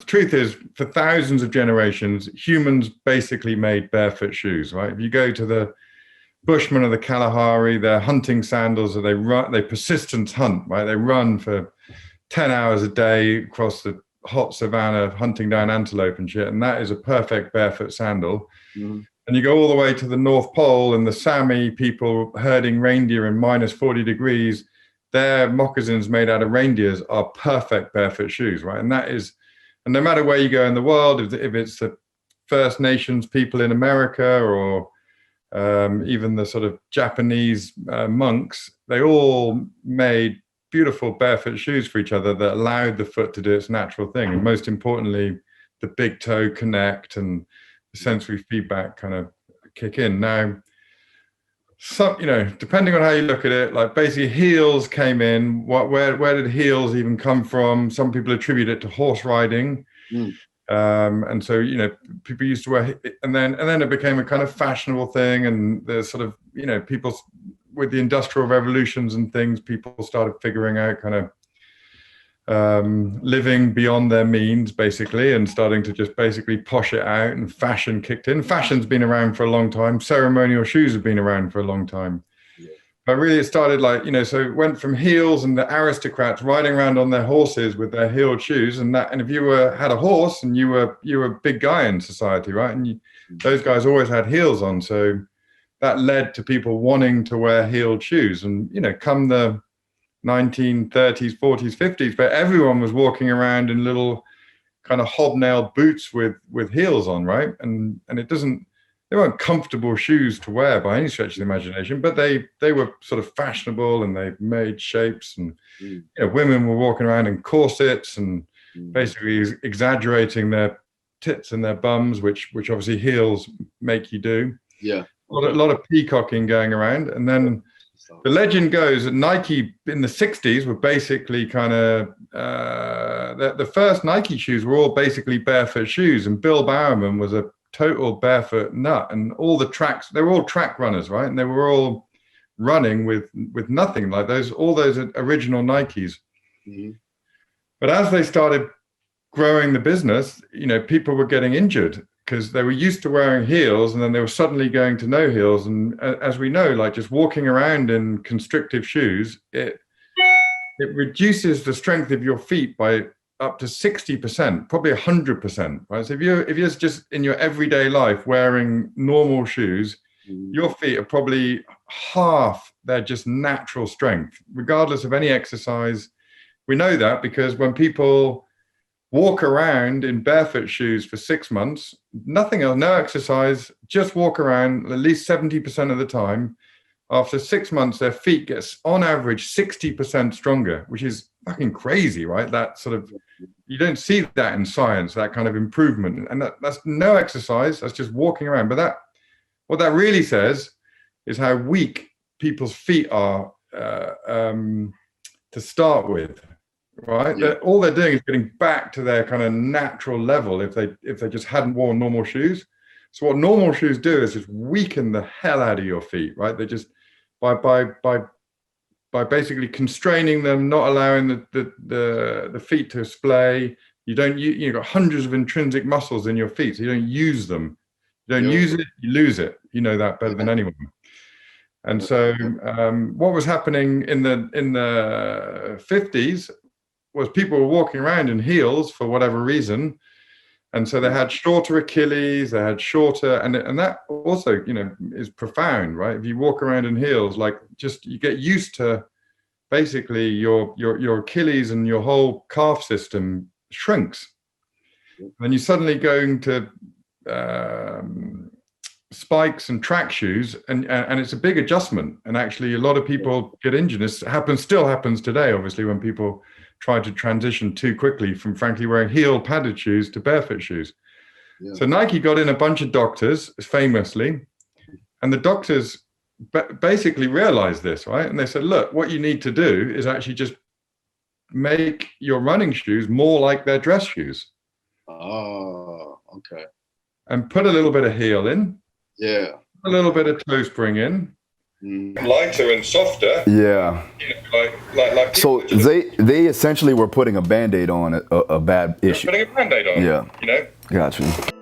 The truth is, for thousands of generations, humans basically made barefoot shoes, right? If you go to the Bushmen of the Kalahari, their hunting sandals, or they persistence hunt, right? They run for 10 hours a day across the hot savannah, hunting down antelope and shit. And that is a perfect barefoot sandal. Mm. And you go all the way to the North Pole, and the Sami people herding reindeer in minus 40 degrees, their moccasins made out of reindeers are perfect barefoot shoes, right? And no matter where you go in the world, if it's the First Nations people in America or even the sort of Japanese monks, they all made beautiful barefoot shoes for each other that allowed the foot to do its natural thing. And most importantly, the big toe connect and the sensory feedback kind of kick in. Now, depending on how you look at it, like basically heels came in. Where did heels even come from? Some people attribute it to horse riding. And so, people used to wear, and then it became a kind of fashionable thing. And there's sort of, people with the industrial revolutions and things, people started figuring out kind of living beyond their means, basically, and starting to just basically posh it out, and fashion kicked in. Fashion's been around for a long time. Ceremonial shoes have been around for a long time. Yeah. But really it started like, so it went from heels and the aristocrats riding around on their horses with their heeled shoes, and if you had a horse and you were a big guy in society, right? And those guys always had heels on. So that led to people wanting to wear heeled shoes. And, come the 1930s, 40s, 50s, but everyone was walking around in little kind of hobnailed boots with heels on, right? And they weren't comfortable shoes to wear by any stretch of the imagination, but they were sort of fashionable, and they made shapes, and women were walking around in corsets and basically exaggerating their tits and their bums, which obviously heels make you do. Yeah. A lot of peacocking going around. And then the legend goes that Nike in the 60s were basically kind of, the first Nike shoes were all basically barefoot shoes. And Bill Bowerman was a total barefoot nut. And all the tracks, they were all track runners, right? And they were all running with nothing like all those original Nikes. Mm-hmm. But as they started growing the business, people were getting injured, because they were used to wearing heels, and then they were suddenly going to no heels. And as we know, like just walking around in constrictive shoes, it reduces the strength of your feet by up to 60%, probably 100%, right? So if you're just in your everyday life wearing normal shoes, your feet are probably half their just natural strength, regardless of any exercise. We know that because when people walk around in barefoot shoes for 6 months, nothing else, no exercise, just walk around at least 70% of the time. After 6 months, their feet get on average 60% stronger, which is fucking crazy, right? That sort of, you don't see that in science, that kind of improvement. And that's no exercise, that's just walking around. But what that really says is how weak people's feet are to start with. Right, yeah. All they're doing is getting back to their kind of natural level if they just hadn't worn normal shoes. So what normal shoes do is just weaken the hell out of your feet, right? They just by basically constraining them, not allowing the feet to splay. You've got hundreds of intrinsic muscles in your feet, so you don't use them. You don't use it, you lose it. You know that better than anyone. And so what was happening in the 50s was people were walking around in heels for whatever reason. And so they had shorter Achilles, they had shorter, and that also, is profound, right? If you walk around in heels, like just, you get used to basically your Achilles and your whole calf system shrinks. And then you suddenly go into spikes and track shoes, and it's a big adjustment. And actually a lot of people get injured. This still happens today, obviously, when people try to transition too quickly from frankly wearing heel padded shoes to barefoot shoes. Yeah. So Nike got in a bunch of doctors, famously, and the doctors basically realized this, right? And they said, look, what you need to do is actually just make your running shoes more like their dress shoes. Oh, okay. And put a little bit of heel in. Yeah. A little bit of toe spring in. lighter and softer. Yeah. You know, like So they essentially were putting a Band-Aid on a bad issue. putting a Band-Aid on. Yeah. You know. Gotcha.